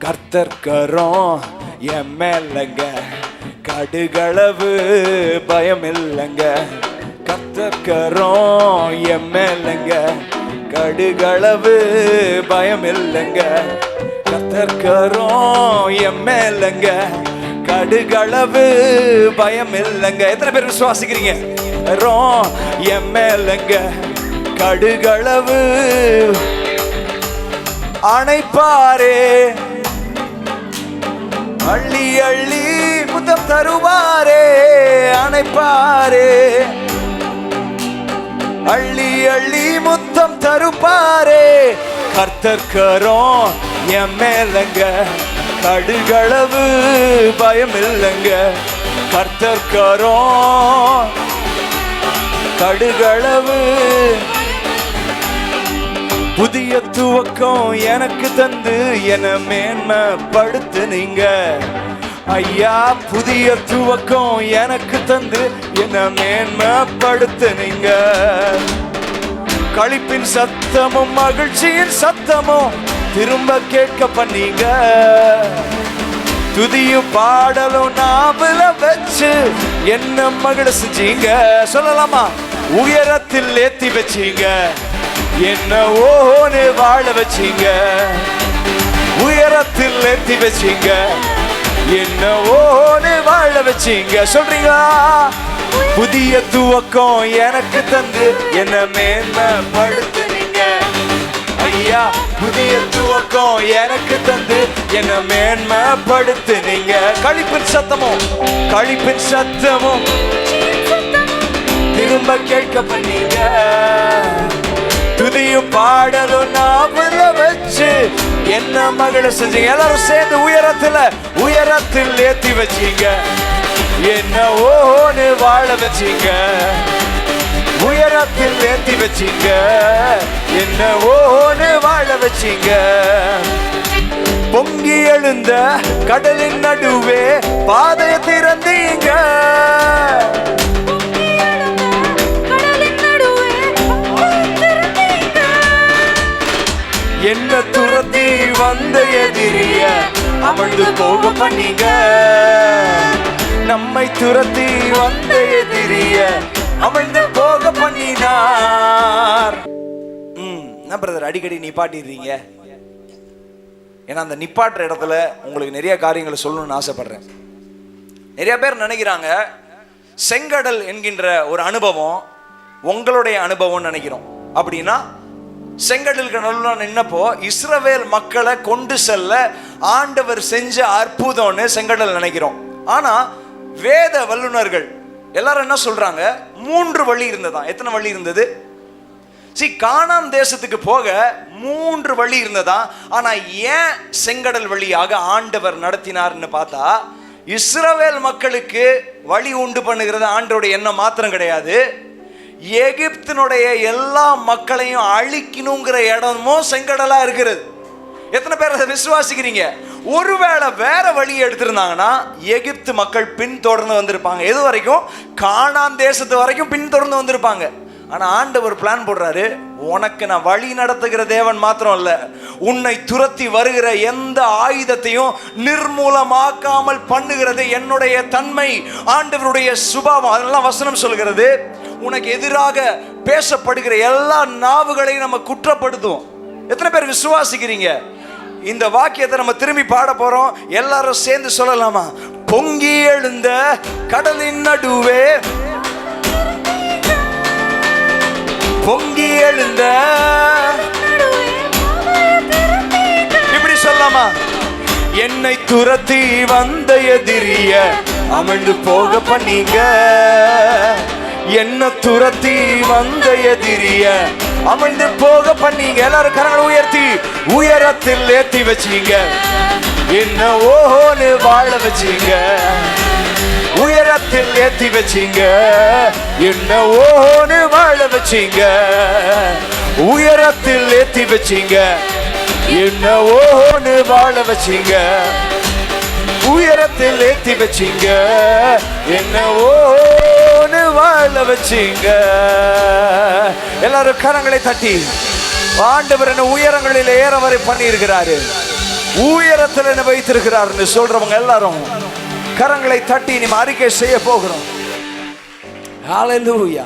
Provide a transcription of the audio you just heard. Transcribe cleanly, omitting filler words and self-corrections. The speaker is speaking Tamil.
கர்த்தர் கரம் என் மேலங்க, கடுகளவு பயம் இல்லைங்க. கர்த்தர் கரம் என் மேலங்க, கடுகளவு பயம் இல்லைங்க. கர்த்தர் கரம் என் மேலங்க, கடுகளவு பயம் இல்லைங்க. எத்தனை பேர் விசுவாசிக்கிறீங்க? கரம் என் மேலங்க, கடுகளவு அணைப்பாரே, அள்ளி அள்ளி முத்தம் தருவாரே. அணைப்பாரே, அள்ளி அள்ளி முத்தம் தருப்பாரே. கர்த்தர் கரம் என் மேலங்க, கடுகளவு பயம் இல்லைங்க. கர்த்தர் கரம் கடுகளவு. புதிய துவக்கம் எனக்கு தந்து என மேன்மைப்படுத்துனீங்க ஐயா. புதிய துவக்கம் எனக்கு தந்து என மேன்மைப்படுத்துனீங்க. களிப்பின் சத்தமும் மகிழ்ச்சியின் சத்தமும் திரும்ப கேட்க பண்ணீங்க. துதியும் பாடலும் நாவல வச்சு என்ன மகிழ செஞ்சீங்க. சொல்லலாமா? உயரத்தில் ஏத்தி வச்சீங்க, என்ன ஓன்னு வாழ வச்சீங்க. உயரத்தில் ஏத்தி வச்சீங்க, என்ன ஓன்னு வாழ வச்சீங்க. சொல்றீங்களா? புதிய துவக்கம் எனக்கு தந்து என்ன மேன்மைப்படுத்துனீங்க ஐயா. புதிய துவக்கம் எனக்கு தந்து என்ன மேன்மைப்படுத்துனீங்க. களிப்பின் சத்தமும் களிப்பின் சத்தமும் திரும்ப கேட்க பண்ணீங்க. துதியும் பாடலும் நாவல வச்சு என்ன மகிழ செஞ்சீங்க. எல்லாரும் சேர்ந்து உயரத்தில் ஏத்தி வச்சீங்க, என்ன ஓன்னு வாழ வச்சீங்க. உயரத்தில் ஏத்தி வச்சீங்க, என்ன ஓன்னு வாழ வச்சீங்க. பொங்கி எழுந்த கடலின் நடுவே பாதையை திறந்தீங்க. என்ன துரத்தி வந்த எதிரிய அமர்ந்து போக பண்ணீங்க. நம்மை துரத்தி வந்த எதிரிய அமர்ந்து போக பண்ணினார். என்ன பிரதர் அடிக்கடி நிப்பாட்டிடுறீங்க? ஏன்னா அந்த நிப்பாட்டுற இடத்துல உங்களுக்கு நிறைய காரியங்களை சொல்லணும்னு ஆசைப்படுறேன். நிறைய பேர் நினைக்கிறாங்க செங்கடல் என்கின்ற ஒரு அனுபவம் உங்களுடைய அனுபவம் நினைக்கிறோம். அப்படின்னா செங்கடலுக்கு நடுவில் நின்னப்போ இஸ்ரவேல் மக்களை கொண்டு செல்ல ஆண்டவர் செஞ்ச அற்புதம்னு செங்கடல் நினைக்கிறோம். ஆனா வேத வல்லுநர்கள் எல்லாரும் என்ன சொல்றாங்க? 3 வழி இருந்ததா. எத்தனை வழி இருந்தது? கானான் தேசத்துக்கு போக 3 வழி இருந்ததா. ஆனா ஏன் செங்கடல் வழியாக ஆண்டவர் நடத்தினார்னு பார்த்தா, இஸ்ரவேல் மக்களுக்கு வழி உண்டு பண்ணுகிறது ஆண்டவருடைய எண்ணம் மாத்திரம் கிடையாது. எகிப்தினுடைய எல்லா மக்களையும் அழிக்கணுங்கிற இடமும் செங்கடலா இருக்கிறது. எத்தனை பேர் அதை விசுவாசிக்கிறீங்க? ஒருவேளை வேற வழி எடுத்திருந்தாங்கன்னா எகிப்து மக்கள் பின்தொடர்ந்து வந்திருப்பாங்க. எது வரைக்கும்? கானான் தேசத்து வரைக்கும் பின்தொடர்ந்து வந்திருப்பாங்க. ஆனா ஆண்டவர் பிளான் போடுறாரு, உனக்கு நான் வழி நடத்துகிற தேவன் மாத்திரம் இல்ல, உன்னை துரத்தி வருகிற எந்த ஆயுதத்தையும் நிர்மூலமாக்காமல் பண்ணுகிறது என்னுடைய தன்மை, ஆண்டவருடைய சுபாவம். அதெல்லாம் வசனம் சொல்கிறது. உனக்கு எதிராக பேசப்படுகிற எல்லா நாவுகளையும் நம்ம குற்றப்படுத்துவோம். எத்தனை பேர் விசுவாசிக்கிறீங்க? இந்த வாக்கியத்தை நம்ம திரும்பி பாட போறோம். எல்லாரும் சேர்ந்து சொல்லலாமா? பொங்கி எழுந்த கடலின் நடுவே, பொங்கி எழுந்த, இப்படி சொல்லலாமா? என்னை துரத்தி வந்த எதிரிய அமிழ்ந்து போக பண்ணீங்க. என்ன துரத்தி வந்த எதிரிய அமிழ்ந்து போக பண்ணீங்க. எல்லாரும் கரங்களை உயர்த்தி உயரத்தில் ஏத்தி வச்சீங்க, என்ன ஓன்னு வாழ வச்சீங்க. உயரத்தில் ஏத்தி வச்சீங்க, என்ன ஓன்னு வாழ வச்சீங்க. உயரத்தில் ஏத்தி வச்சீங்க, என்ன ஓன்னு வாழ வச்சீங்க. உயரத்தில் ஏத்தி வச்சீங்க, என்ன ஓன்னு வாழ வச்சீங்க. எல்லாரும் கரங்களை தட்டி, ஆண்டவர் என்ன உயரங்களில் ஏற வரை பண்ணி இருக்கிறாரு. உயரத்தில் என்ன வைத்திருக்கிறார்னு சொல்றவங்க எல்லாரும் கரங்களை தட்டி நம்ம அறிக்கை செய்ய போகிறோம். ஹல்லேலூயா.